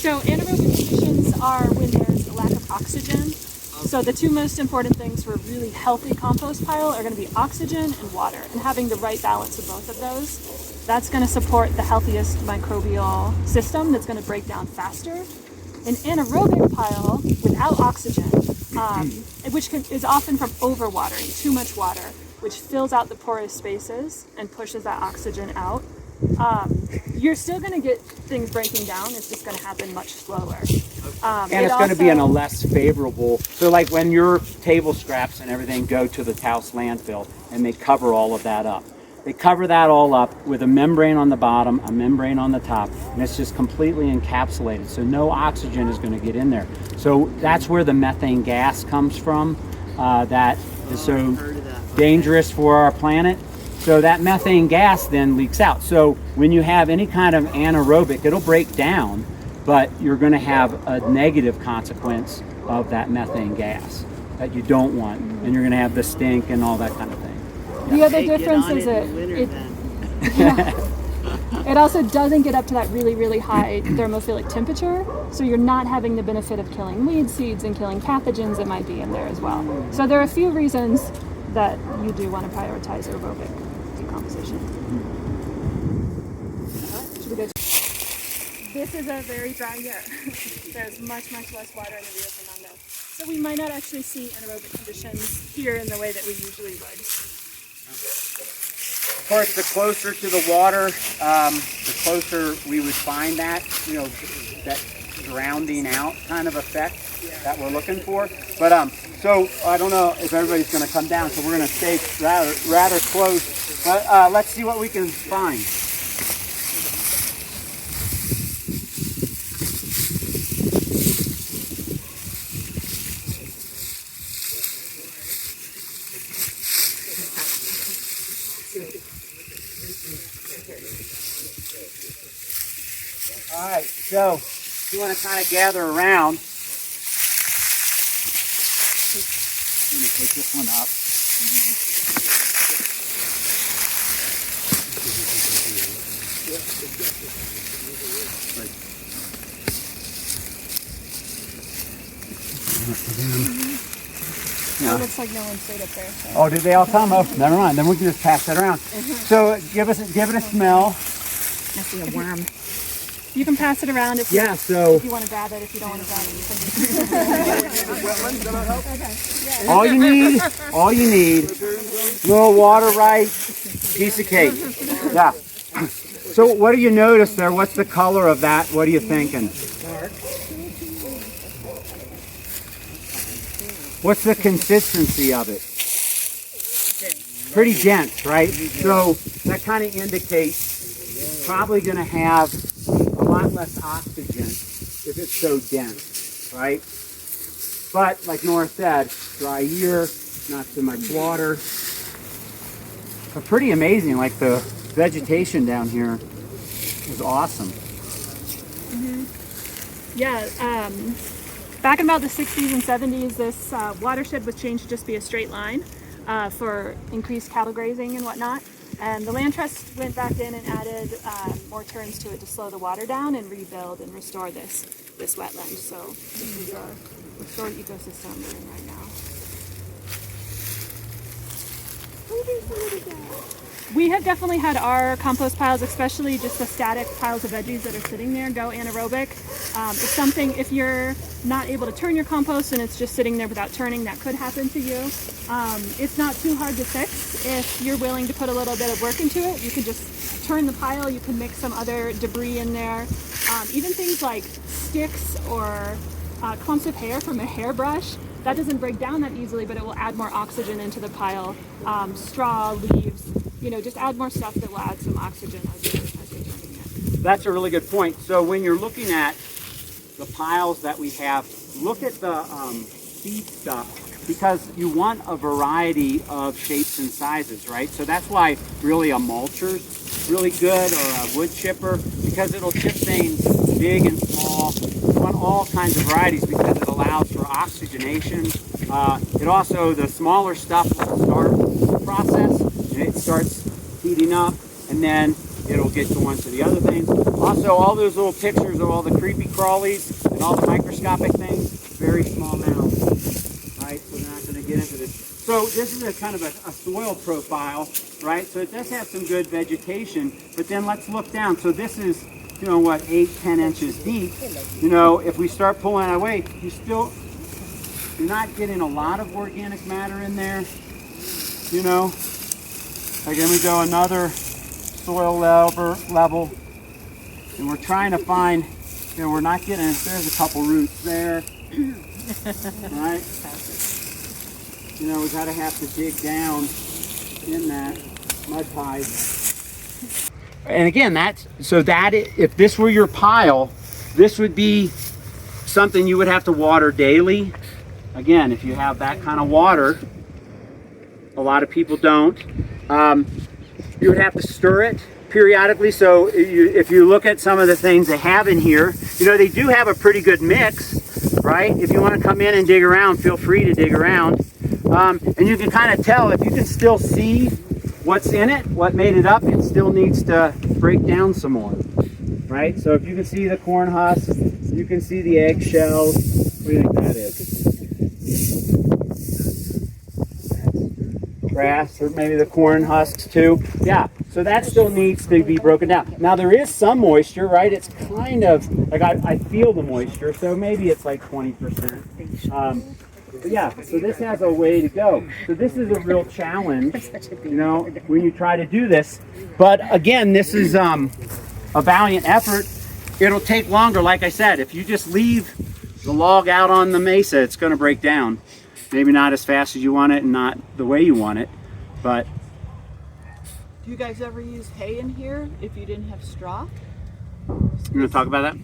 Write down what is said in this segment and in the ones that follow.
So anaerobic conditions are when there's a lack of oxygen. So the two most important things for a really healthy compost pile are going to be oxygen and water, and having the right balance of both of those. That's going to support the healthiest microbial system that's going to break down faster. An anaerobic pile without oxygen, which is often from overwatering, too much water, which fills out the porous spaces and pushes that oxygen out. You're still going to get things breaking down. It's just going to happen much slower. And it's going to be in a less favorable, so like when your table scraps and everything go to the Taos landfill and they cover all of that up. They cover that all up with a membrane on the bottom, a membrane on the top, and it's just completely encapsulated. So no oxygen is going to get in there. So that's where the methane gas comes from. That is so dangerous for our planet. So that methane gas then leaks out. So when you have any kind of anaerobic, it'll break down, but you're going to have a negative consequence of that methane gas that you don't want. And you're going to have the stink and all that kind of thing. The other difference is it also doesn't get up to that really, really high thermophilic temperature, so you're not having the benefit of killing weed seeds and killing pathogens that might be in there as well. So there are a few reasons that you do want to prioritize aerobic decomposition. This is a very dry year. There's much, much less water in the Rio Fernando. So we might not actually see anaerobic conditions here in the way that we usually would. Of course, the closer to the water, the closer we would find that, that drowning out kind of effect that we're looking for. But so I don't know if everybody's going to come down, so we're going to stay rather close. But let's see what we can find. All right, so you want to kind of gather around. I'm going to take this one up. It looks like no one stayed up there. So. Oh, did they all come? Oh, never mind. Then we can just pass that around. So give it a smell. I see a worm. You can pass it around if you want to grab it. If you don't want to grab it, you can. All you need, little water right, piece of cake. Yeah. So what do you notice there? What's the color of that? What are you thinking? What's the consistency of it? Pretty dense, right? So that kind of indicates it's probably going to have a lot less oxygen if it's so dense, right? But like Nora said, dry year, not so much water. But pretty amazing, like the vegetation down here is awesome. Mm-hmm. Yeah, back in about the 60s and 70s, this watershed was changed to just be a straight line for increased cattle grazing and whatnot. And the Land Trust went back in and added more turns to it to slow the water down and rebuild and restore this wetland. So this is a restored ecosystem we're in right now. We have definitely had our compost piles, especially just the static piles of veggies that are sitting there, go anaerobic. It's something, if you're not able to turn your compost and it's just sitting there without turning, that could happen to you. It's not too hard to fix. If you're willing to put a little bit of work into it, you can just turn the pile, you can mix some other debris in there. Even things like sticks or clumps of hair from a hairbrush, that doesn't break down that easily, but it will add more oxygen into the pile. Straw, leaves, just add more stuff that will add some oxygen as you're turning it. That's a really good point. So when you're looking at the piles that we have, look at the feed stuff, because you want a variety of shapes and sizes, right? So that's why really a mulcher's really good, or a wood chipper, because it'll chip things big and small. You want all kinds of varieties because it allows for oxygenation. It also, the smaller stuff will start the process, and it starts heating up, and then it'll get going to the other things. Also, all those little pictures of all the creepy crawlies and all the microscopic things, very small mounds, right? So they're not going to get into this. So this is a kind of a soil profile, right? So it does have some good vegetation, but then let's look down. So this is, you know, what, 8-10 inches deep. You know, if we start pulling it away, you're not getting a lot of organic matter in there, you know. Like, then we go another soil level, and we're trying to find, you know, we're not getting, there's a couple roots there, right? You know, we gotta have to dig down in that mud pie. And again, if this were your pile, this would be something you would have to water daily. Again, if you have that kind of water, a lot of people don't. You would have to stir it periodically. So if you look at some of the things they have in here, you know, they do have a pretty good mix, right? If you want to come in and dig around, feel free to dig around. And you can kind of tell, if you can still see what's in it, what made it up, it still needs to break down some more, right? So if you can see the corn husks, you can see the eggshells. What do you think that is? Grass, or maybe the corn husks too. Yeah, so that still needs to be broken down. Now there is some moisture, right? It's kind of, like I feel the moisture, so maybe it's like 20%. But yeah, so this has a way to go. So this is a real challenge, you know, when you try to do this. But again, this is a valiant effort. It'll take longer, like I said. If you just leave the log out on the mesa, it's going to break down. Maybe not as fast as you want it and not the way you want it, but... Do you guys ever use hay in here if you didn't have straw? You want to talk about that?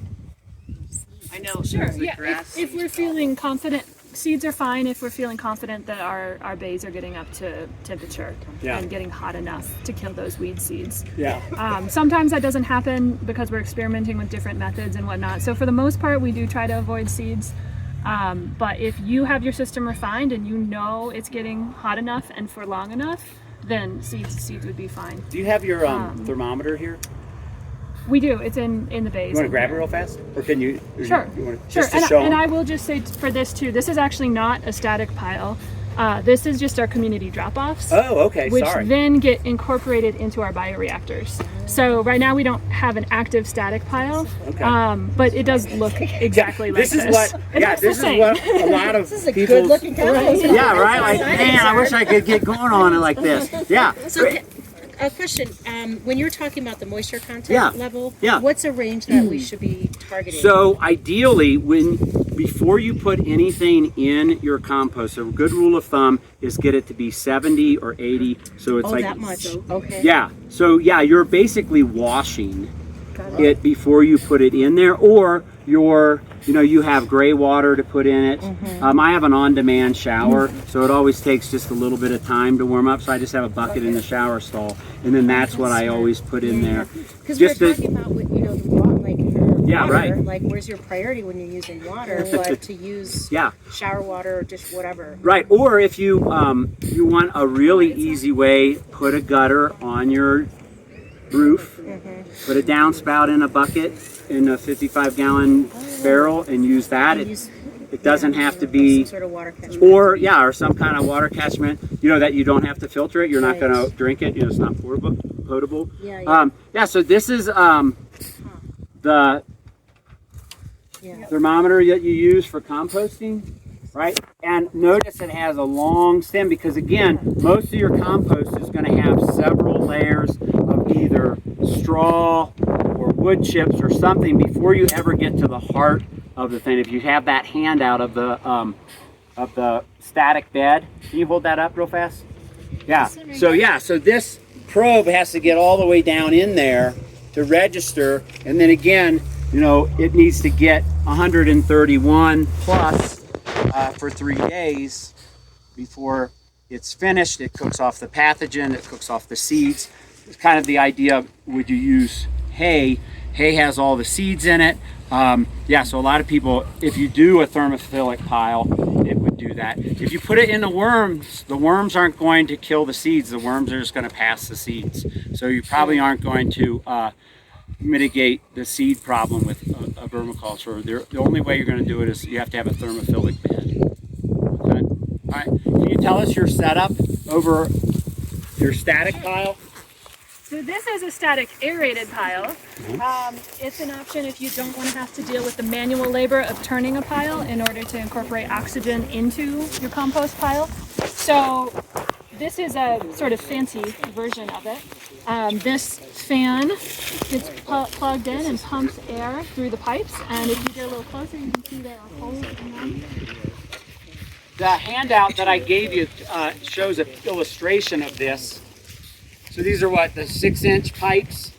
I know. Sure, the yeah. grass If we're feeling confident, seeds are fine if we're feeling confident that our bays are getting up to temperature and getting hot enough to kill those weed seeds. Yeah. Sometimes that doesn't happen because we're experimenting with different methods and whatnot. So for the most part, we do try to avoid seeds. But if you have your system refined and you know it's getting hot enough and for long enough, then seeds would be fine. Do you have your thermometer here? We do. It's in the bays. You want to grab it real fast? Or can you? Sure. Just to show and them? I will just say for this too, this is actually not a static pile. This is just our community drop-offs. Oh, okay. Which Sorry. then get incorporated into our bioreactors. So right now we don't have an active static pile, but it does look exactly like this. This is what a lot of This is a people. good-looking compost. Yeah, right. Like, man, I wish I could get going on it like this. Yeah. So, a question, when you're talking about the moisture content level, what's a range that we should be targeting? So ideally, before you put anything in your compost, a good rule of thumb is get it to be 70 or 80. So it's like that much. Okay. Yeah. So yeah, you're basically washing it before you put it in there, or you have gray water to put in it. I have an on-demand shower, so it always takes just a little bit of time to warm up. So I just have a bucket in the shower stall, and then that's what I always put in there. Because we're talking about the water, right. Like, where's your priority when you're using water? What to use? Shower water or just whatever. Right. Or if you you want a really easy way, put a gutter on your roof, put a downspout in a bucket in a 55-gallon barrel and use that. It doesn't have to be some sort of water catchment. or some kind of water catchment, that you don't have to filter it. You're not going to drink it. It's not potable. So this is the thermometer that you use for composting, right? And notice it has a long stem because, again, most of your compost is going to have several layers of either straw or wood chips or something before you ever get to the heart of the thing. If you have that handout of the static bed, can you hold that up real fast? Yeah. So this probe has to get all the way down in there to register, and then again, it needs to get 131 plus for 3 days before it's finished. It cooks off the pathogen, it cooks off the seeds. It's kind of the idea, would you use hay? Hay has all the seeds in it. So a lot of people, if you do a thermophilic pile, it would do that. If you put it in the worms aren't going to kill the seeds. The worms are just going to pass the seeds. So you probably aren't going to mitigate the seed problem with a vermiculture. The only way you're going to do it is you have to have a thermophilic bed. Okay. All right. Can you tell us your setup over your static pile? So this is a static aerated pile. It's an option if you don't want to have to deal with the manual labor of turning a pile in order to incorporate oxygen into your compost pile. So this is a sort of fancy version of it. This fan gets plugged in and pumps air through the pipes, and if you get a little closer you can see there are holes in them. The handout that I gave you shows an illustration of this. So these are what, the 6-inch pipes,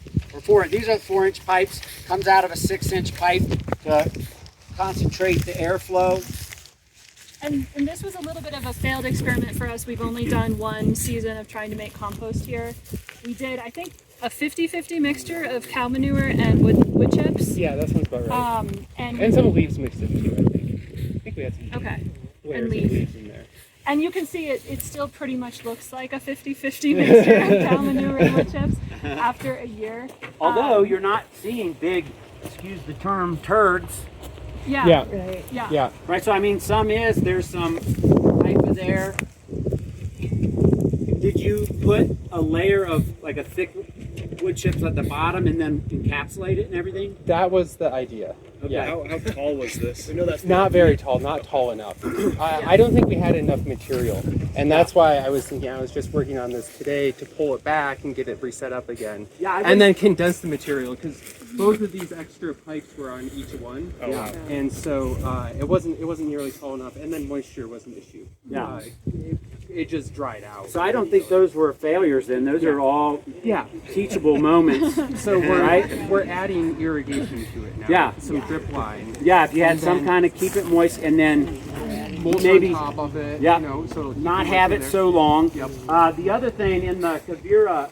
or these are 4-inch pipes, comes out of a 6-inch pipe to concentrate the airflow. And this was a little bit of a failed experiment for us. We've only done one season of trying to make compost here. We did, I think, a 50-50 mixture of cow manure and wood chips. Yeah, that sounds about right. And some leaves mixed in too, I think. I think we had some layers of leaves in there. And you can see it still pretty much looks like a 50-50 mixture of cow manure and wood chips after a year. Although you're not seeing big, excuse the term, turds. Yeah. Right. Yeah. Right, so I mean, there's some type of there. Did you put a layer of like a thick wood chips at the bottom and then encapsulate it and everything? That was the idea. Okay. Yeah. How tall was this? I know that's Not very tall, not tall enough. I don't think we had enough material. And that's why I was thinking, I was just working on this today to pull it back and get it reset up again. Yeah, and then condense the material, because both of these extra pipes were on each one. Oh, wow. And so it wasn't nearly tall enough, and then moisture was an issue. Yeah. It just dried out. So I don't think those were failures then. Those are all teachable moments. So we're adding irrigation to it now. Yeah. Some drip line. Yeah, if you had some kind of keep it moist and then Mulch maybe on top of it. Yeah. You know, so not have it so long. Yep. The other thing in the Kavira,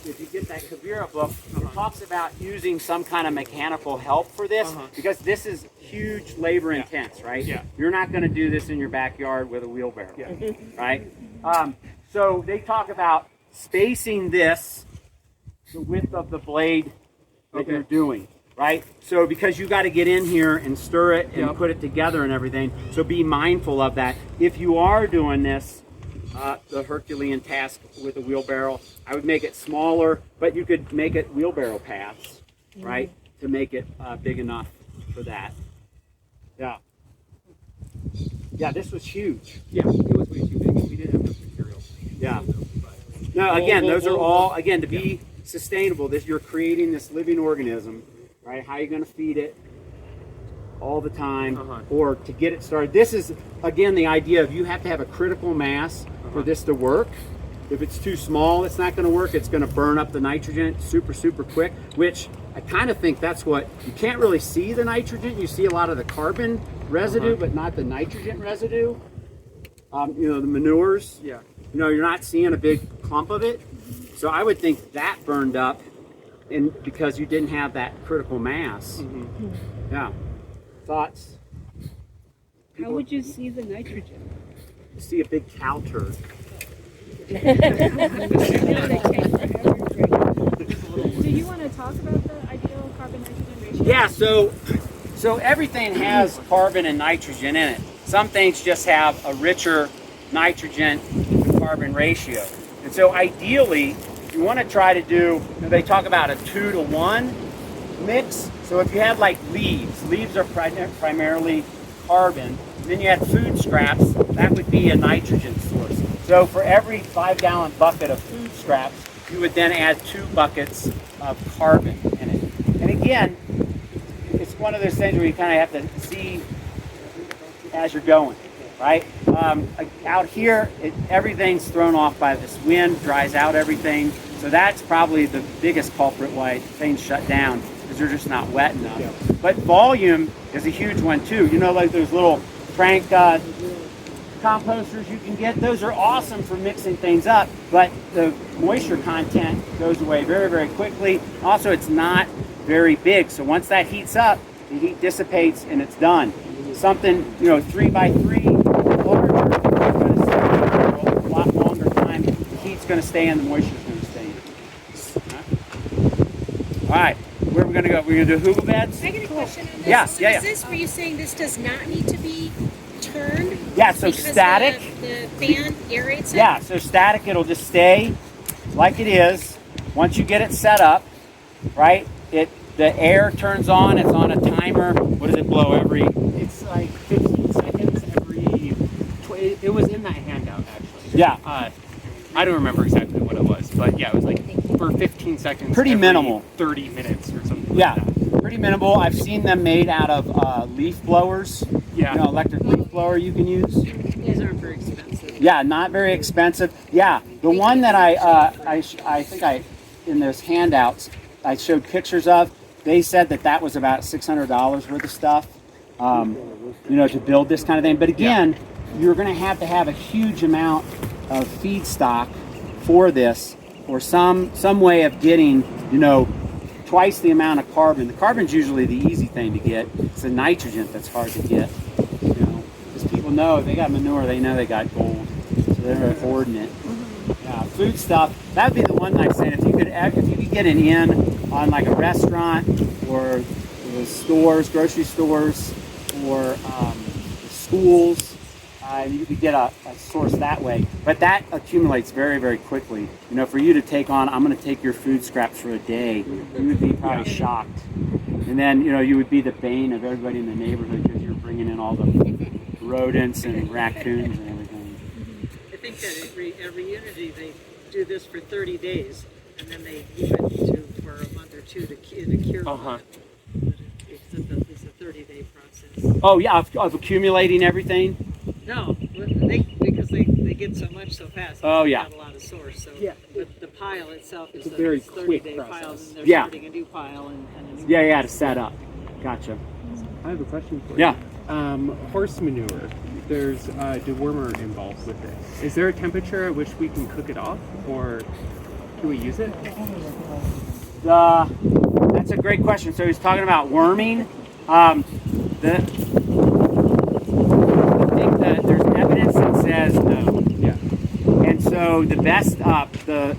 if you get that Kavira book, it talks about using some kind of mechanical help for this because this is huge labor intense, right? Yeah. You're not going to do this in your backyard with a wheelbarrow, right? So they talk about spacing this, the width of the blade that you're doing. Right? So because you got to get in here and stir it and put it together and everything. So be mindful of that. If you are doing this, the Herculean task with a wheelbarrow, I would make it smaller, but you could make it wheelbarrow paths, right? To make it big enough for that. Yeah. Yeah, this was huge. Yeah, it was way too big. We didn't have enough material. Yeah. No, again, those are all, again, to be sustainable, you're creating this living organism. Right? How are you going to feed it all the time or to get it started? This is, again, the idea of you have to have a critical mass for this to work. If it's too small, it's not going to work. It's going to burn up the nitrogen super, super quick, which I kind of think that's what, you can't really see the nitrogen. You see a lot of the carbon residue, but not the nitrogen residue. You know, the manures. Yeah. You know, you're not seeing a big clump of it. So I would think that burned up. And because you didn't have that critical mass. Yeah. Thoughts? How would you see the nitrogen? You see a big cow turd. Do you want to talk about the ideal carbon-nitrogen ratio? Yeah, so everything has carbon and nitrogen in it. Some things just have a richer nitrogen to carbon ratio. And so ideally, you want to try to do, they talk about a 2-to-1 mix. So if you have like leaves are primarily carbon. Then you had food scraps, that would be a nitrogen source. So for every 5-gallon bucket of food scraps, you would then add 2 buckets of carbon in it. And again, it's one of those things where you kind of have to see as you're going. Right? Out here, everything's thrown off by this wind, dries out everything. So that's probably the biggest culprit why things shut down, because they're just not wet enough. Yeah. But volume is a huge one too. You know, like those little crank composters you can get, those are awesome for mixing things up, but the moisture content goes away very, very quickly. Also, it's not very big. So once that heats up, the heat dissipates and it's done. Something, 3x3 large going to stay in, the moisture is going to stay in. All right, where are we going to go? We're going to do hugel beds? I get a question on this. Yeah, So yeah, is this, were you saying this does not need to be turned? Yeah, so because static. The fan aerates it? Yeah, so static, it'll just stay like it is. Once you get it set up, right, the air turns on, it's on a timer. What does it blow every? It's like 15 seconds every. It was in that handout actually. Yeah. I don't remember exactly what it was, but yeah, it was like for 15 seconds. Pretty every minimal. 30 minutes or something. Yeah, Like that. pretty minimal. I've seen them made out of leaf blowers. Yeah. You know, electric leaf blower you can use. These aren't very expensive. Yeah, not very expensive. Yeah, the one that I think in those handouts I showed pictures of, they said that was about $600 worth of stuff, you know, to build this kind of thing. But again, you're going to have a huge amount of feedstock for this, or some way of getting, you know, twice the amount of carbon. The carbon's usually the easy thing to get. It's the nitrogen that's hard to get. You know, because people know if they got manure, they know they got gold, so they're affording it. Yeah, food stuff. That'd be the one I'd say. If you could get an in on like a restaurant or the stores, grocery stores, or schools, you could get a source that way. But that accumulates very, very quickly. You know, for you to take on, I'm going to take your food scraps for a day, you would be probably shocked. And then, you know, you would be the bane of everybody in the neighborhood because you're bringing in all the rodents and raccoons and everything. I think that every unity they do this for 30 days, and then they leave it for a month or two to cure. It's a 30-day process. Oh yeah, of accumulating everything. No, because they get so much so fast. Oh yeah. Not a lot of source. So Yeah. But the pile itself is It's a very 30-day quick pile, process. and they're Yeah. starting a new pile and a new. Yeah, to set up. Gotcha. I have a question for you. Yeah. Horse manure. There's dewormer involved with it. Is there a temperature at which we can cook it off, or can we use it? That's a great question. So he's talking about worming. I think that there's evidence that says no. Yeah. And so the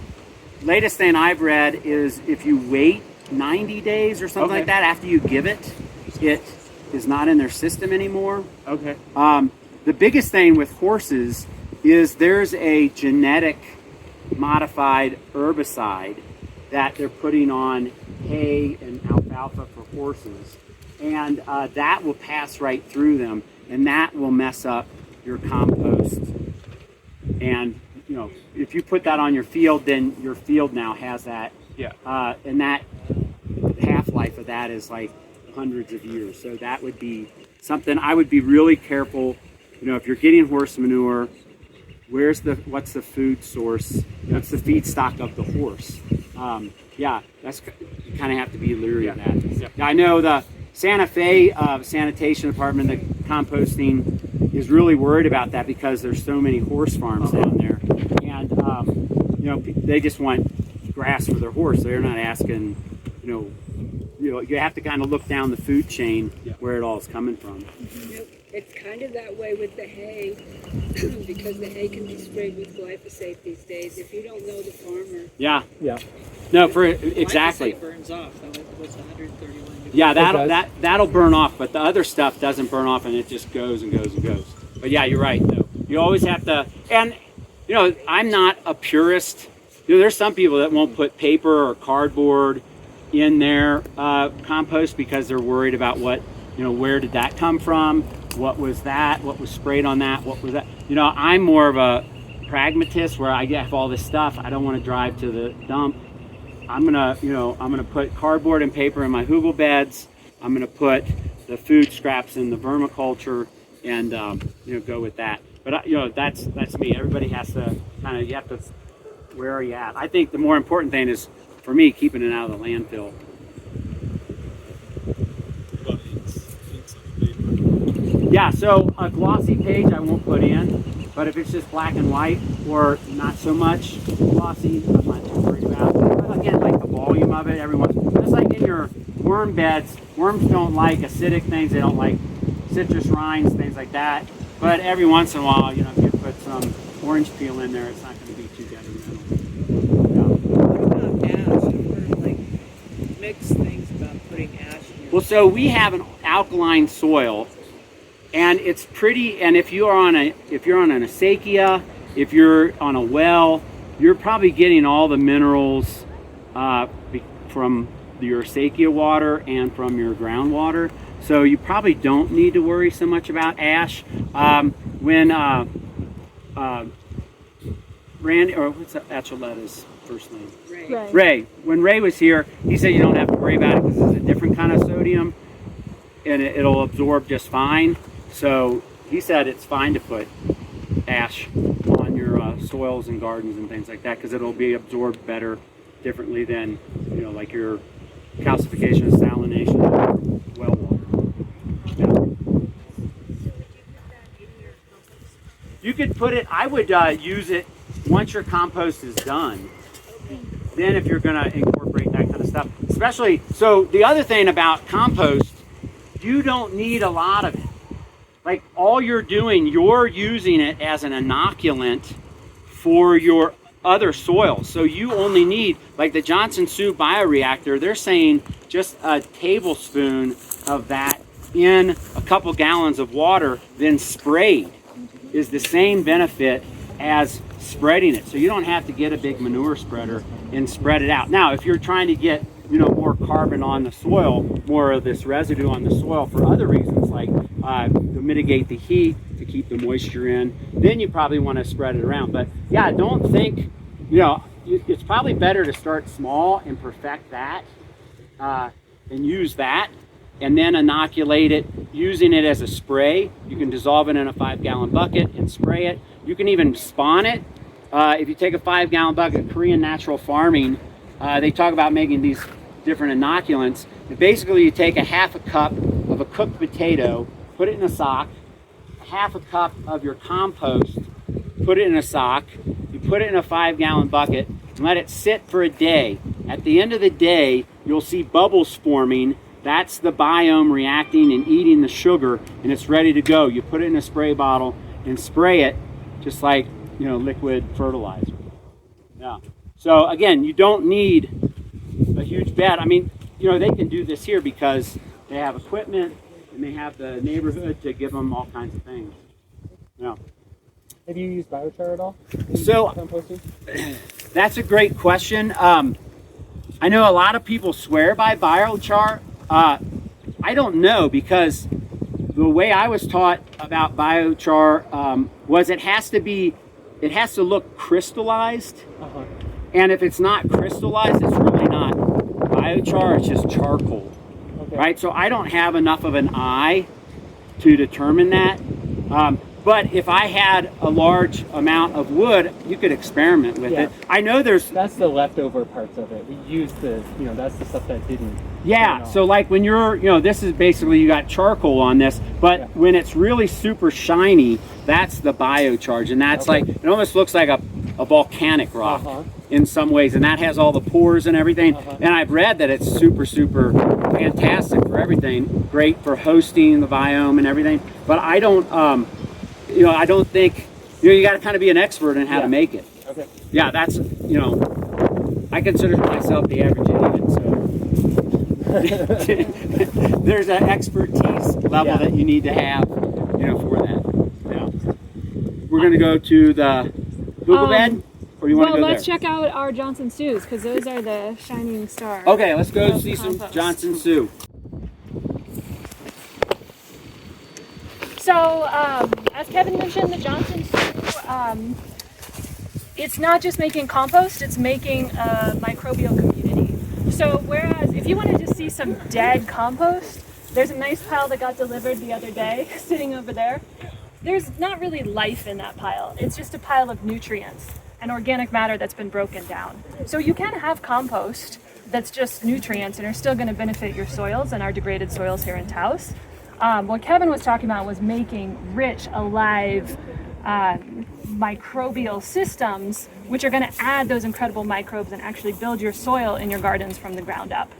latest thing I've read is if you wait 90 days or something like that after you give it, it is not in their system anymore. Okay. The biggest thing with horses is there's a genetic modified herbicide that they're putting on hay and alfalfa for horses, and that will pass right through them, and that will mess up your compost. And you know, if you put that on your field, then your field now has that. Yeah. And that half-life of that is like hundreds of years. So that would be something I would be really careful. You know, if you're getting horse manure, what's the food source? What's the feedstock of the horse? Yeah, you kind of have to be leery of that. Yeah. I know the Santa Fe sanitation department, the composting, is really worried about that because there's so many horse farms down there, and you know, they just want grass for their horse. They're not asking, you have to kind of look down the food chain where it all is coming from. It's kind of that way with the hay because the hay can be sprayed with glyphosate these days. If you don't know the farmer. Yeah. No, exactly. Glyphosate burns off. So it was 131 degrees. Yeah, that'll burn off, but the other stuff doesn't burn off, and it just goes and goes and goes. But yeah, you're right though. You always have to, and you know, I'm not a purist. You know, there's some people that won't put paper or cardboard in their compost because they're worried about where did that come from? What was that? What was sprayed on that? What was that? You know, I'm more of a pragmatist where I have all this stuff. I don't want to drive to the dump. I'm gonna put cardboard and paper in my hugel beds. I'm gonna put the food scraps in the vermiculture, and go with that. But that's me. Everybody has to where are you at? I think the more important thing is for me keeping it out of the landfill. Yeah, so a glossy page I won't put in, but if it's just black and white or not so much glossy, I'm not too worried about. But again, like the volume of it, just like in your worm beds, worms don't like acidic things, they don't like citrus rinds, things like that. But every once in a while, if you put some orange peel in there, it's not going to be too detrimental. mix things about putting ash in your Well, so we have an alkaline soil, and it's pretty. And if you're on an acequia, if you're on a well, you're probably getting all the minerals from your acequia water and from your groundwater. So you probably don't need to worry so much about ash. When Randy, or what's Achuletta's first name? Right. Ray. When Ray was here, he said you don't have to worry about it because it's a different kind of sodium, and it'll absorb just fine. So he said it's fine to put ash on your soils and gardens and things like that because it'll be absorbed better, differently than like your calcification and salination of well water. Yeah. You could put it. I would use it once your compost is done. Then if you're going to incorporate that kind of stuff, especially, so the other thing about compost, you don't need a lot of it. Like all you're doing, you're using it as an inoculant for your other soils. So you only need, like the Johnson Sioux bioreactor, they're saying just a tablespoon of that in a couple gallons of water, then sprayed, is the same benefit as spreading it. So you don't have to get a big manure spreader and spread it out. Now, if you're trying to get more carbon on the soil, more of this residue on the soil for other reasons, like to mitigate the heat, to keep the moisture in, then you probably want to spread it around. But yeah, I don't think, it's probably better to start small and perfect that and use that, and then inoculate it using it as a spray. You can dissolve it in a 5-gallon bucket and spray it. You can even spawn it. If you take a 5-gallon bucket, Korean natural farming, they talk about making these different inoculants. And basically, you take a half a cup of a cooked potato, put it in a sock, half a cup of your compost, put it in a sock, you put it in a 5-gallon bucket, and let it sit for a day. At the end of the day, you'll see bubbles forming. That's the biome reacting and eating the sugar, and it's ready to go. You put it in a spray bottle and spray it just like liquid fertilizer. Yeah. So again, you don't need a huge bed. I mean, they can do this here because they have equipment and they have the neighborhood to give them all kinds of things. Yeah. Have you used biochar at all? So Composting? That's a great question. I know a lot of people swear by biochar. I don't know, because the way I was taught about biochar was it has to look crystallized. Uh-huh. And if it's not crystallized, it's really not biochar, it's just charcoal. Okay. Right? So I don't have enough of an eye to determine that. But if I had a large amount of wood, you could experiment with it. I know that's the leftover parts of it. We used that's the stuff that didn't. Yeah, so like when you're, this is basically, you got charcoal on this, but when it's really super shiny, that's the biochar, and that's like, it almost looks like a volcanic rock in some ways, and that has all the pores and everything. And I've read that it's super, super fantastic for everything, great for hosting the biome and everything. But I don't, I don't think, you got to kind of be an expert in how to make it. Okay. Yeah, that's, I consider myself the average idiot, so. There's an expertise level that you need to have, for that. Yeah. We're going to go to the Google bed, or you want to go there? Well, let's check out our Johnson Sues, because those are the shining stars. Okay, let's go see some Johnson Sioux. So, as Kevin mentioned, the Johnson Sioux, it's not just making compost, it's making a microbial community. So whereas if you wanted to see some dead compost, there's a nice pile that got delivered the other day, sitting over there. There's not really life in that pile. It's just a pile of nutrients and organic matter that's been broken down. So you can have compost that's just nutrients and are still going to benefit your soils and our degraded soils here in Taos. What Kevin was talking about was making rich, alive, microbial systems, which are going to add those incredible microbes and actually build your soil in your gardens from the ground up,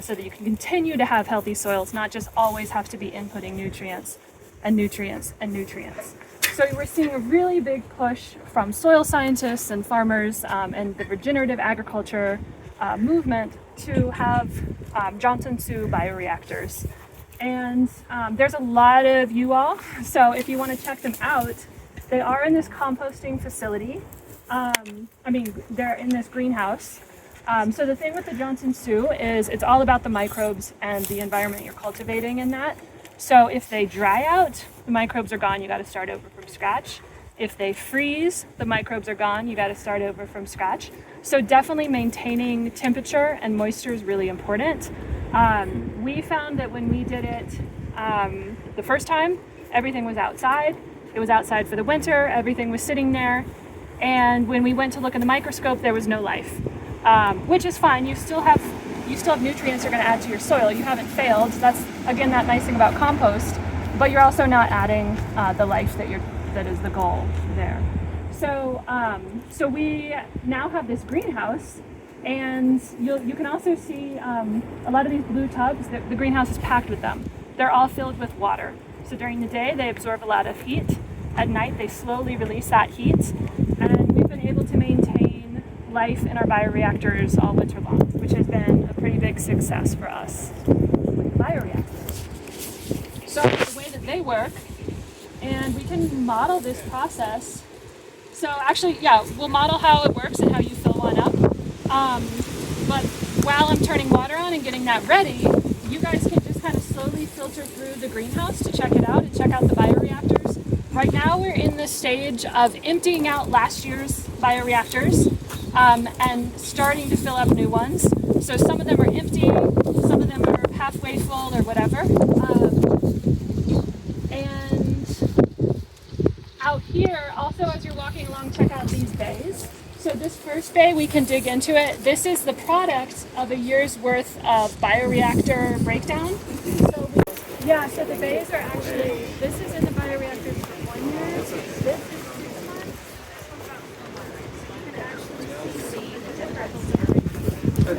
so that you can continue to have healthy soils, not just always have to be inputting nutrients and nutrients and nutrients. So we're seeing a really big push from soil scientists and farmers and the regenerative agriculture movement to have Johnson Sioux bioreactors. And there's a lot of you all, so if you want to check them out, they are in this composting facility. They're in this greenhouse. So the thing with the Johnson Sioux is it's all about the microbes and the environment you're cultivating in that. So if they dry out, the microbes are gone, you got to start over from scratch. If they freeze, the microbes are gone, you got to start over from scratch. So definitely maintaining temperature and moisture is really important. We found that when we did it the first time, everything was outside. It was outside for the winter, everything was sitting there. And when we went to look in the microscope, there was no life, which is fine. You still have nutrients you're going to add to your soil. You haven't failed. That's, again, that nice thing about compost, but you're also not adding the life that is the goal there. So, so we now have this greenhouse, and you can also see a lot of these blue tubs. The greenhouse is packed with them. They're all filled with water. So during the day, they absorb a lot of heat. At night, they slowly release that heat, and we've been able to maintain life in our bioreactors all winter long, which has been a pretty big success for us with bioreactors. So the way that they work, and we can model this process. So actually, yeah, we'll model how it works and how you fill one up. But while I'm turning water on and getting that ready, you guys can just kind of slowly filter through the greenhouse to check it out and check out the bioreactors. Right now we're in the stage of emptying out last year's bioreactors and starting to fill up new ones. So some of them are empty, some of them are halfway full or whatever. And out here, also as you're walking along, check out these bays. So this first bay, we can dig into it. This is the product of a year's worth of bioreactor breakdown. So so the bays are actually, this is in the bioreactors for 1 year, this is 6 months, this one's about 4 months. So you can actually see the difference. So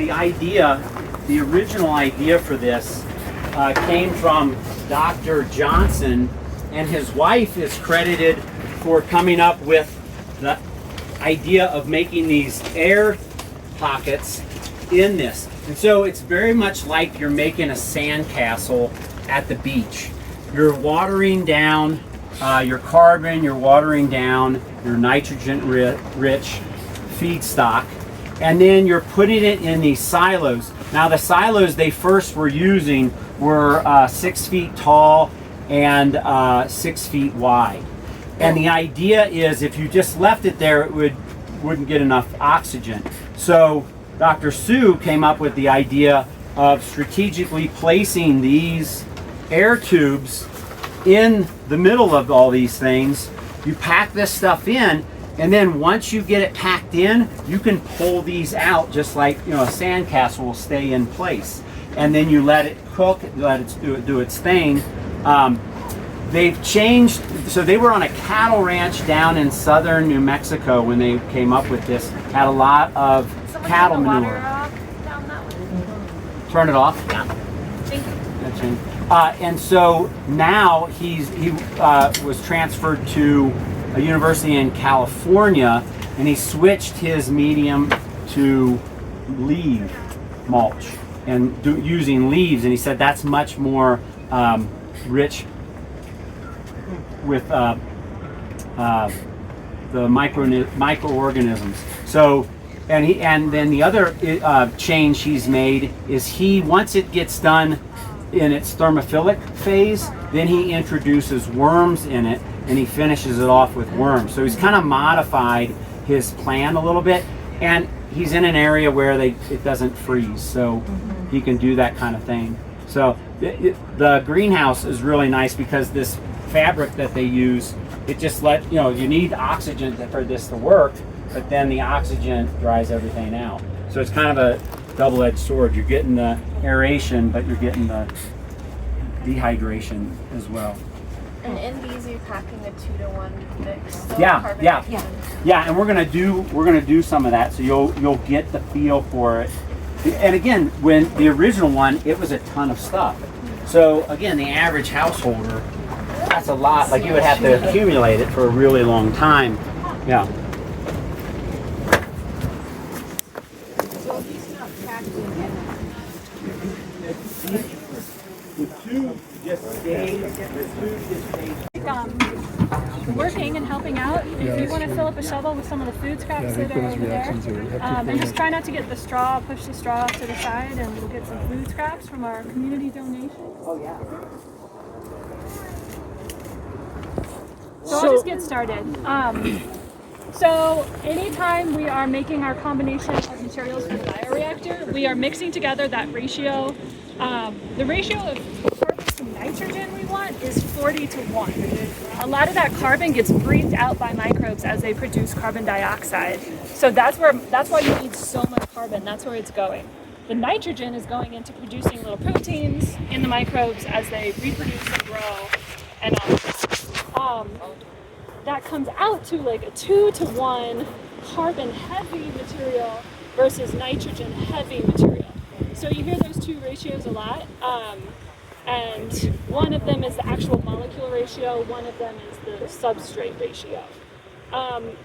the original idea for this came from Dr. Johnson, and his wife is credited for coming up with the idea of making these air pockets in this. And so it's very much like you're making a sandcastle at the beach. You're watering down your carbon, you're watering down your nitrogen-rich feedstock, and then you're putting it in these silos. Now the silos they first were using were 6 feet tall and 6 feet wide. And the idea is if you just left it there, it wouldn't get enough oxygen. So Dr. Sioux came up with the idea of strategically placing these air tubes in the middle of all these things. You pack this stuff in, and then once you get it packed in, you can pull these out just like a sandcastle will stay in place. And then you let it cook, let it do its thing. They've changed, so they were on a cattle ranch down in southern New Mexico when they came up with this. Had a lot of cattle manure. Down that way. Turn it off. Yeah. Thank you. And so now he was transferred to a university in California, and he switched his medium to leaf mulch and using leaves, and he said that's much more rich with the microorganisms. So, and then the other change he's made is once it gets done in its thermophilic phase, then he introduces worms in it, and he finishes it off with worms. So he's kind of modified his plan a little bit, and he's in an area where it doesn't freeze, so he can do that kind of thing. So the greenhouse is really nice because this fabric that they use, it just you need oxygen for this to work, but then the oxygen dries everything out. So it's kind of a double-edged sword. You're getting the aeration, but you're getting the dehydration as well. And in these, you're packing a 2-to-1 mix. So Yeah, and we're gonna do some of that, so you'll get the feel for it. And again, when the original one, it was a ton of stuff. So again, the average householder, that's a lot. Like you would have to accumulate it for a really long time. Yeah. So if you stop Working and helping out. If you want to fill up a shovel with some of the food scraps that are over there, and just try not to get the straw, push the straw to the side, and we'll get some food scraps from our community donation. Oh yeah. So I'll just get started. So anytime we are making our combination of materials for the bioreactor, we are mixing together that ratio. The ratio of carbon to nitrogen we want is 40:1. A lot of that carbon gets breathed out by microbes as they produce carbon dioxide. So that's why you need so much carbon. That's where it's going. The nitrogen is going into producing little proteins in the microbes as they reproduce and grow and all. That comes out to like a 2:1 carbon heavy material versus nitrogen heavy material. So you hear those two ratios a lot, and one of them is the actual molecule ratio, one of them is the substrate ratio.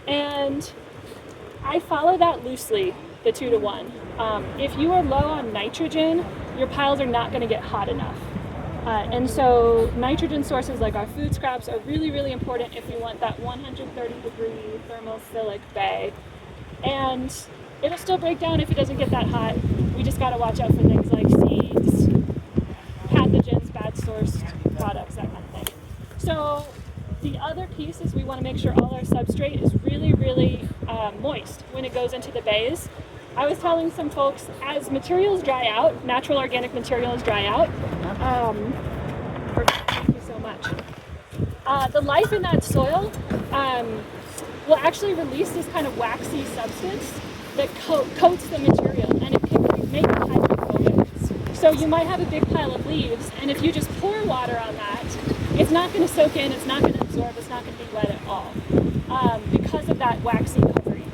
And I follow that loosely, the 2:1. If you are low on nitrogen, your piles are not going to get hot enough. And so nitrogen sources like our food scraps are really, really important if we want that 130-degree thermophilic bay. And it'll still break down if it doesn't get that hot. We just got to watch out for things like seeds, pathogens, bad sourced products, that kind of thing. So the other piece is we want to make sure all our substrate is really, really moist when it goes into the bays. I was telling some folks, as materials dry out, natural organic materials dry out, thank you so much, the life in that soil will actually release this kind of waxy substance that coats the material, and it can make it hydrophobic. So you might have a big pile of leaves, and if you just pour water on that, it's not going to soak in, it's not going to absorb, it's not going to be wet at all, because of that waxy covering.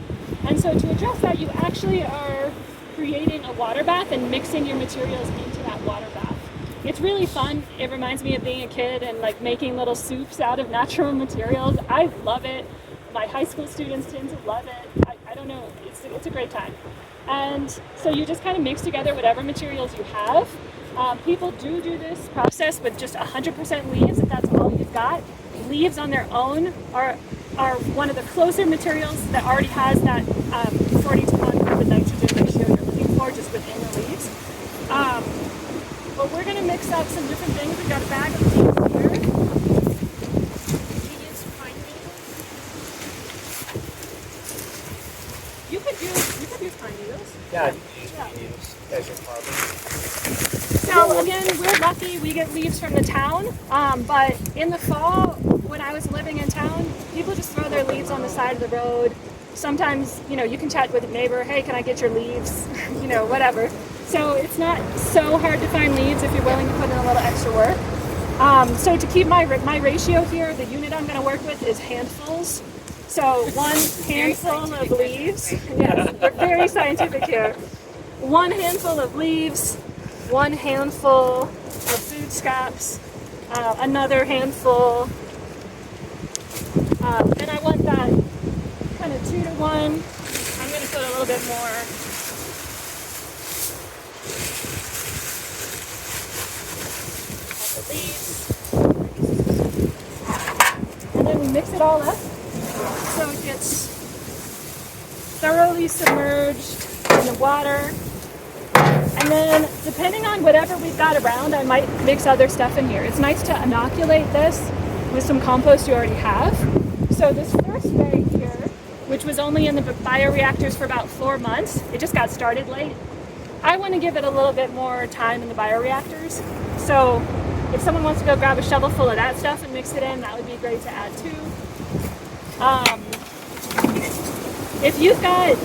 And so to address that, you actually are creating a water bath and mixing your materials into that water bath. It's really fun. It reminds me of being a kid and like making little soups out of natural materials. I love it. My high school students tend to love it. I don't know, it's a great time. And so you just kind of mix together whatever materials you have. People do this process with just 100% leaves, if that's all you've got. Leaves on their own are one of the closer materials that already has that 40:1 carbon nitrogen ratio you're looking for just within the leaves. But we're going to mix up some different things. We've got a bag of leaves here. You could use pine needles. Yeah, needles as your carbon. So again, we're lucky we get leaves from the town, but in the fall, when I was living in town, people just throw their leaves on the side of the road. Sometimes, you can chat with a neighbor, hey, can I get your leaves? Whatever. So it's not so hard to find leaves if you're willing to put in a little extra work. So to keep my ratio here, the unit I'm going to work with is handfuls. So one handful of leaves, yes, we're very scientific here. One handful of leaves, one handful of food scraps, another handful, and I want that kind of 2:1. I'm going to put a little bit more. Of the leaves. And then we mix it all up so it gets thoroughly submerged in the water. And then, depending on whatever we've got around, I might mix other stuff in here. It's nice to inoculate this with some compost you already have. So this first bag here, which was only in the bioreactors for about 4 months, it just got started late. I want to give it a little bit more time in the bioreactors. So if someone wants to go grab a shovel full of that stuff and mix it in, that would be great to add too. If you've got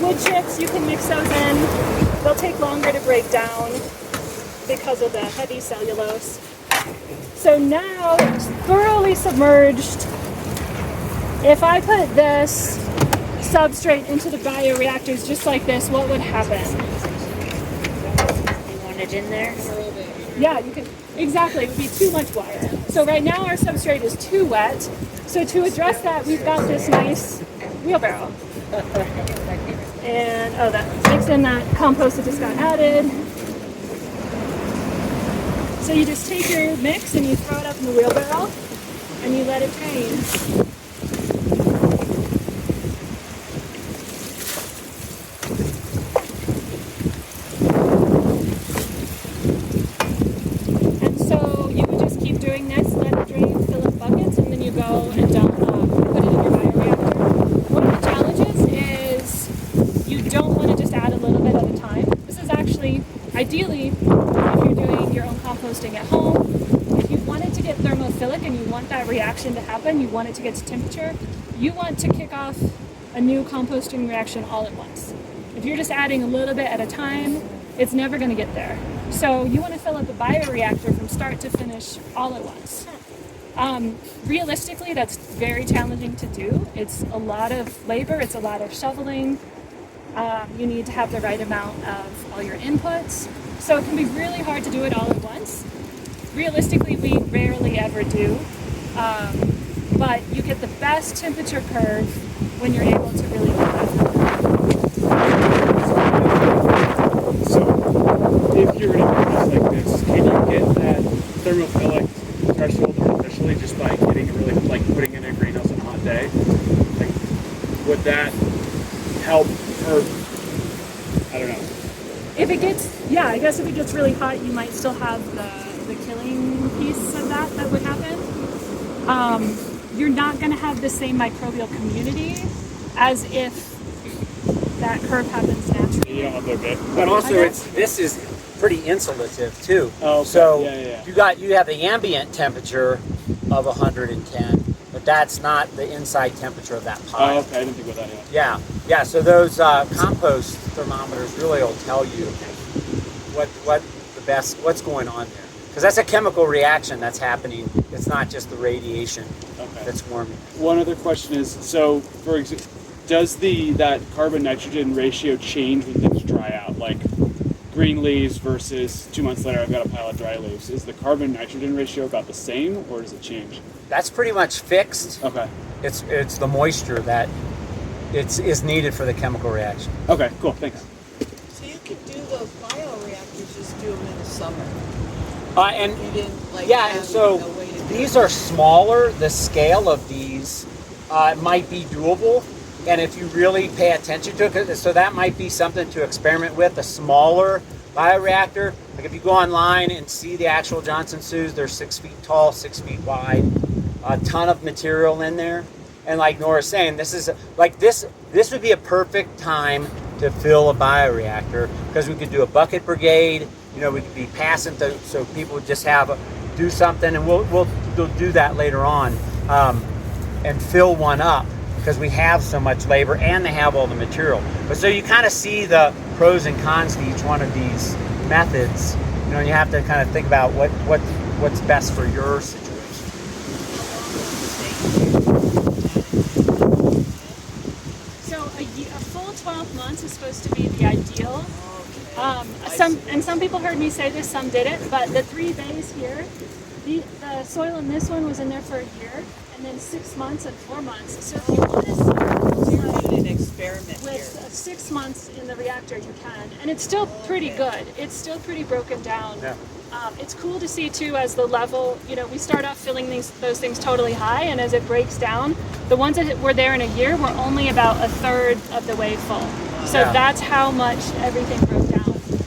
wood chips, you can mix those in. They'll take longer to break down because of the heavy cellulose. So now it's thoroughly submerged. If I put this substrate into the bioreactors just like this, what would happen? You want it in there? Yeah, you can. Exactly, it would be too much water. So right now our substrate is too wet. So to address that, we've got this nice wheelbarrow. And that mix in that compost that just got added. So you just take your mix and you throw it up in the wheelbarrow and you let it drain. Ideally, if you're doing your own composting at home, if you want it to get thermophilic and you want that reaction to happen, you want it to get to temperature, you want to kick off a new composting reaction all at once. If you're just adding a little bit at a time, it's never going to get there. So you want to fill up a bioreactor from start to finish all at once. Realistically, that's very challenging to do. It's a lot of labor, it's a lot of shoveling. You need to have the right amount of all your inputs. So it can be really hard to do it all at once. Realistically, we rarely ever do. But you get the best temperature curve when you're able to really do that. So if you're in a process like this, can you get that thermophilic threshold artificially just by getting it really, like putting it in a greenhouse on a hot day? Like, would that help? Or, I don't know. If it gets, yeah, I guess if it gets really hot, you might still have the killing piece of that would happen. You're not going to have the same microbial community as if that curve happens naturally. You don't have their bit. But also, this is pretty insulative too. Oh, okay. So Yeah. you have the ambient temperature of 110. But that's not the inside temperature of that pile. Oh, okay. I didn't think about that yet. Yeah. So those compost thermometers really will tell you what's going on there, because that's a chemical reaction that's happening. It's not just the radiation that's warming. One other question is, so for example, does that carbon nitrogen ratio change when things dry out? Like green leaves versus 2 months later, I've got a pile of dry leaves. Is the carbon nitrogen ratio about the same, or does it change? That's pretty much fixed. Okay. It's the moisture that is needed for the chemical reaction. Okay, cool, thanks. So you could do those bioreactors, just do them in the summer. And You didn't like and so a way to do these it. are smaller. The scale of these might be doable, and if you really pay attention to it, so that might be something to experiment with, a smaller bioreactor. Like if you go online and see the actual Johnson Su's, they're 6 feet tall, 6 feet wide, a ton of material in there. And like Nora's saying, this would be a perfect time to fill a bioreactor, because we could do a bucket brigade. We could be passing so people would just do something, and we'll do that later on, and fill one up, because we have so much labor and they have all the material. But so you kind of see the pros and cons to each one of these methods, and you have to kind of think about what's best for your situation. So a full 12 months is supposed to be the ideal. Some people heard me say this, some didn't, but the 3 bays here, the soil in this one was in there for a year, and then 6 months and 4 months. So if you want to start an experiment with 6 months in the reactor, you can, and it's still pretty good. It's still pretty broken down. Yeah. It's cool to see too, as the level, we start off filling those things totally high, and as it breaks down, the ones that were there in a year were only about a third of the way full. So that's how much everything broke down.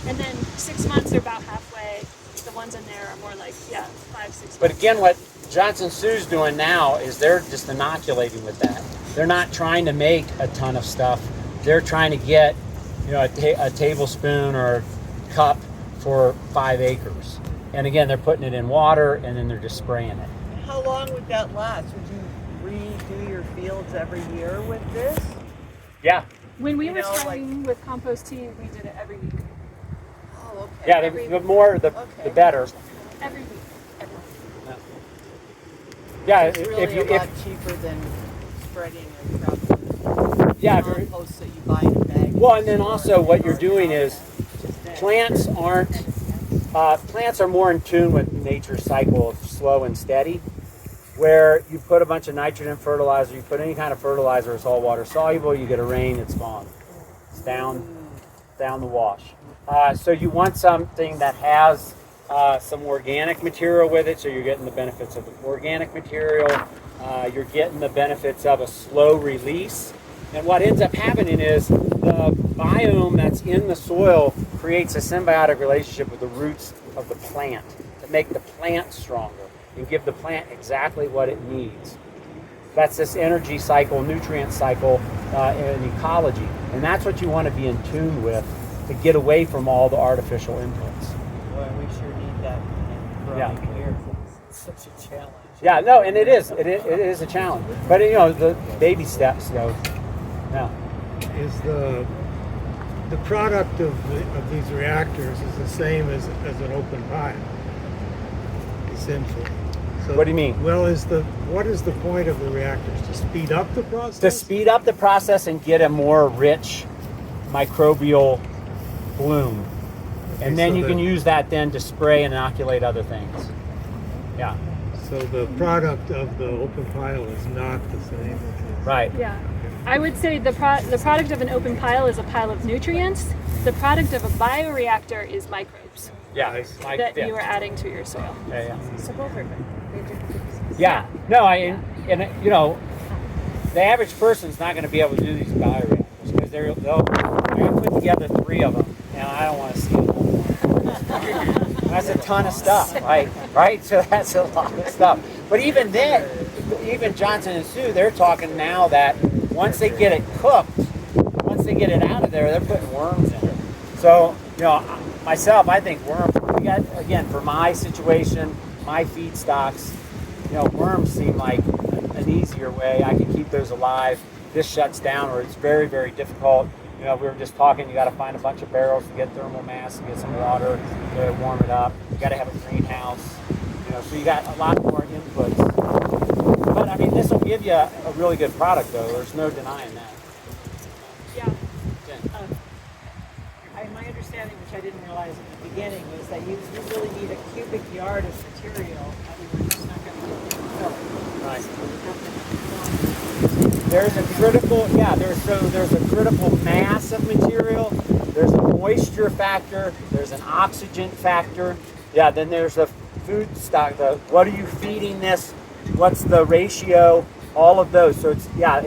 And then 6 months are about halfway. The ones in there are more like 5, 6 months. But again, what Johnson Su's doing now is they're just inoculating with that. They're not trying to make a ton of stuff. They're trying to get a tablespoon or a cup for 5 acres. And again, they're putting it in water, and then they're just spraying it. How long would that last? Would you redo your fields every year with this? Yeah. When we were starting with Compost Tea, we did it every week. Oh, okay. Yeah, the more, the better. Every week. Yeah, It's really a lot cheaper than spreading a crop compost that you buy in a bag. Well, and then also what you're doing is plants are more in tune with nature's cycle of slow and steady, where you put a bunch of nitrogen fertilizer, you put any kind of fertilizer, it's all water soluble, you get a rain, it's gone. It's down the wash. So you want something that has some organic material with it, so you're getting the benefits of the organic material. You're getting the benefits of a slow release. And what ends up happening is the biome that's in the soil creates a symbiotic relationship with the roots of the plant to make the plant stronger and give the plant exactly what it needs. That's this energy cycle, nutrient cycle in ecology. And that's what you want to be in tune with to get away from all the artificial inputs. Boy, we sure need that in growing here. It's such a challenge. Yeah, no, and it is. It is a challenge. But, you know, the baby steps, you know. Yeah. Is the product of these reactors is the same as an open pile, essentially. So, what do you mean? Well, what is the point of the reactors? To speed up the process? To speed up the process and get a more rich microbial bloom. Okay, and then so you can use that then to spray and inoculate other things. Yeah. So the product of the open pile is not the same as Right. Yeah. I would say the product of an open pile is a pile of nutrients. The product of a bioreactor is microbes Yeah. that you are adding to your soil. Yeah. So both are good. They're different purposes. Yeah. No, and you know, the average person's not going to be able to do these bioreactors because they're going to put together 3 of them, and I don't want to see them. That's a ton of stuff, right? So that's a lot of stuff. But even then, even Johnson and Sue, they're talking now that once they get it cooked, once they get it out of there, they're putting worms in it. So, you know, myself, I think worms, again, for my situation, my feedstocks, you know, worms seem like an easier way. I can keep those alive. This shuts down, or it's very, very difficult. You know, we were just talking, you got to find a bunch of barrels to get thermal mass, to get some water, to warm it up. You got to have a greenhouse. You know, so you got a lot more inputs. But I mean, this will give you a really good product, though. There's no denying that. Yeah. My understanding, which I didn't realize at the beginning, was that you really need a cubic yard of material. You're just not going to get it filled. Right. So There's a critical, there's a critical mass of material. There's a moisture factor. There's an oxygen factor. Yeah, then there's a food stock. What are you feeding this? What's the ratio? All of those. So it's a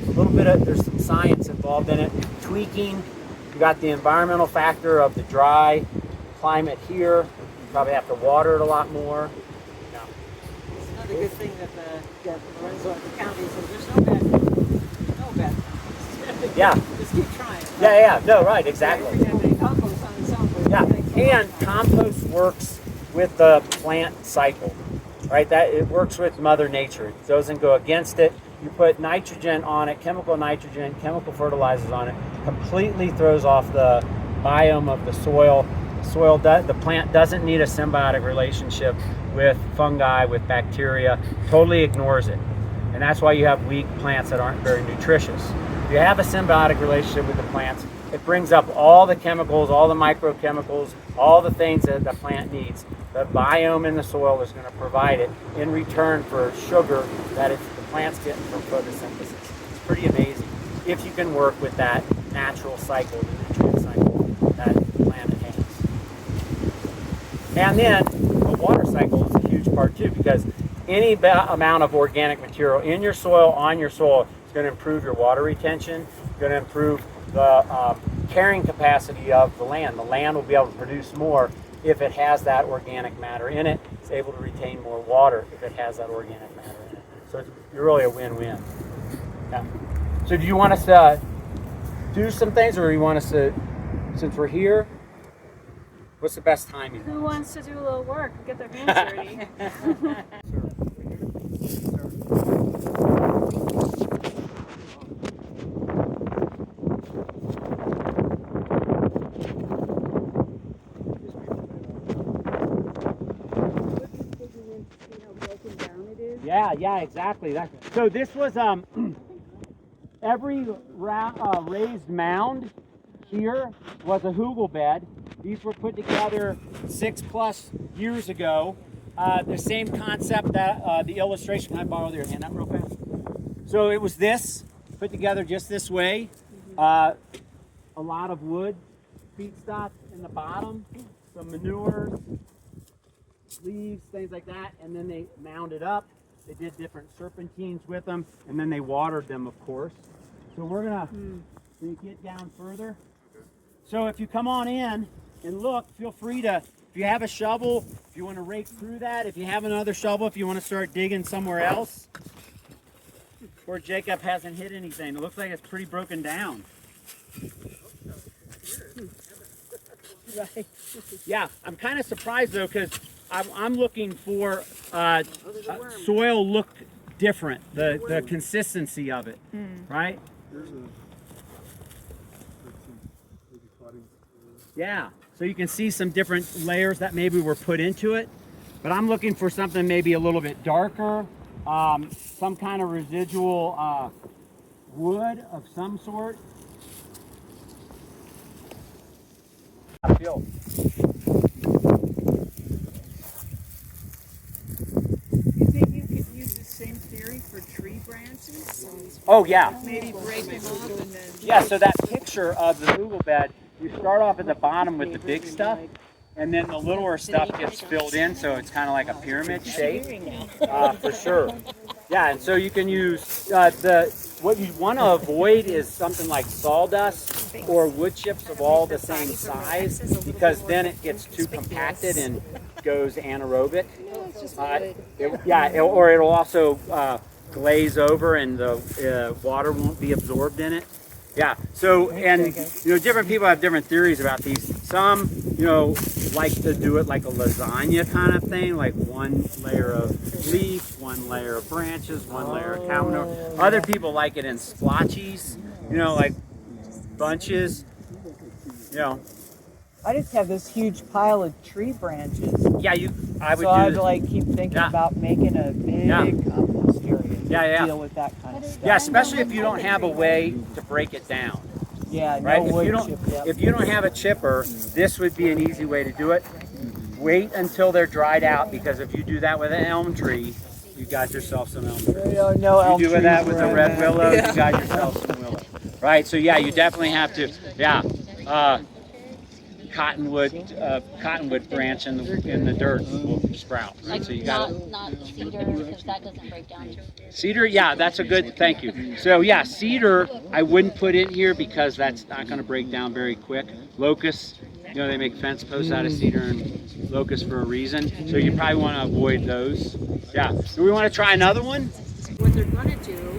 little bit of, there's some science involved in it. Tweaking. You got the environmental factor of the dry climate here. You probably have to water it a lot more. Yeah. it's another good thing that Lorenzo and the county says there's no bad things. There's no bad things. Yeah. Just keep trying. Yeah. No, right, exactly. Compost on its own, but Yeah, and compost works with the plant cycle, right? That it works with Mother Nature. It doesn't go against it. You put nitrogen on it, chemical nitrogen, chemical fertilizers on it, completely throws off the biome of the soil. The plant doesn't need a symbiotic relationship with fungi, with bacteria, totally ignores it. And that's why you have weak plants that aren't very nutritious. If you have a symbiotic relationship with the plants, it brings up all the chemicals, all the microchemicals, all the things that the plant needs. The biome in the soil is going to provide it in return for sugar that the plant's getting from photosynthesis. It's pretty amazing if you can work with that natural cycle, the nutrient cycle that the planet has. And then the water cycle is a huge part too, because any amount of organic material in your soil, on your soil, is going to improve your water retention, going to improve the carrying capacity of the land. The land will be able to produce more if it has that organic matter in it. It's able to retain more water if it has that organic matter in it. So it's really a win-win. Yeah. So do you want us to do some things, or do you want us to, since we're here, what's the best time? Who wants to do a little work and get their hands dirty? Yeah, exactly. So this was every raised mound here was a hugel bed. These were put together 6+ years ago. The same concept that the illustration. Can I borrow your hand up real fast? So it was this put together just this way. a lot of wood feedstock in the bottom, some manures, leaves, things like that, and then they mounded up. They did different serpentines with them, and then they watered them, of course. So we're gonna get down further. So if you come on in and look, feel free to, if you have a shovel, if you want to rake through that, if you have another shovel, if you want to start digging somewhere else, where Jacob hasn't hit anything. It looks like it's pretty broken down. Right. Yeah, I'm kind of surprised though, because I'm looking for soil look different, the consistency of it, right? Yeah, so you can see some different layers that maybe were put into it, but I'm looking for something maybe a little bit darker, some kind of residual wood of some sort. I feel. You think you could use the same theory for tree branches? Oh yeah. Maybe break them up and then... Yeah, so that picture of the Google bed, you start off at the bottom with the big stuff, and then the littler stuff gets filled in, so it's kind of like a pyramid shape, for sure. Yeah, and so you can use what you want to avoid is something like sawdust or wood chips of all the same size, because then it gets too compacted and goes anaerobic. Or it'll also glaze over and the water won't be absorbed in it. Yeah, so, and, different people have different theories about these. Some, like to do it like a lasagna kind of thing, like one layer of leaf, one layer of branches, one layer of cow manure. Other people like it in splotches, like bunches, I just have this huge pile of tree branches. Yeah, I would so I'd like keep thinking about making a big compost area to deal with that kind of stuff. Yeah, especially if you don't have a way to break it down. Yeah, right? no wood chip. If you don't have a chipper, this would be an easy way to do it. Wait until they're dried out, because if you do that with an elm tree, you got yourself some elm trees. No elm you do trees that with a red there. willow, you got yourself some willow. Right, so yeah, you definitely have to, cottonwood branch in the dirt will sprout. Right? Like so you not cedar, because that doesn't break down. Cedar, yeah, that's a good, thank you. So yeah, cedar I wouldn't put in here because that's not going to break down very quick. Locust, they make fence posts out of cedar and locust for a reason. So you probably want to avoid those. Yeah. Do we want to try another one? What they're going to do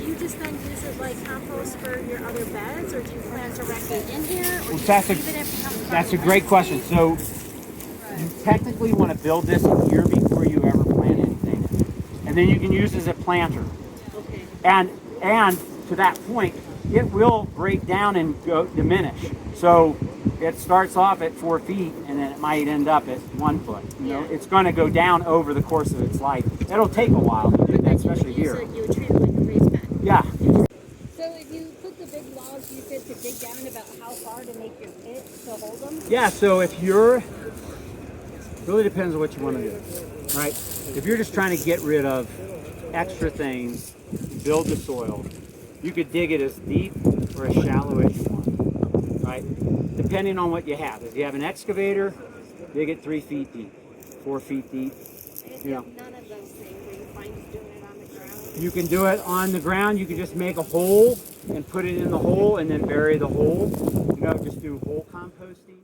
you just then use it like compost for your other beds, or do you plant directly in here? Or That's a great question. So you technically want to build this in here before you ever plant anything. And then you can use it as a planter. Okay. And to that point, it will break down and diminish. So it starts off at 4 feet and then it might end up at 1 foot. It's going to go down over the course of its life. It'll take a while to do that, especially here. You would treat it like a raised bed. Yeah. So if you put the big logs, you said to dig down about how far to make your pit to hold them? Yeah, so if really depends on what you want to do, right? If you're just trying to get rid of extra things, build the soil, you could dig it as deep or as shallow as you want, right? Depending on what you have. If you have an excavator, dig it 3 feet deep, 4 feet deep. None of those things where you find doing it on the ground. You can do it on the ground. You can just make a hole and put it in the hole and then bury the hole. Just do hole composting.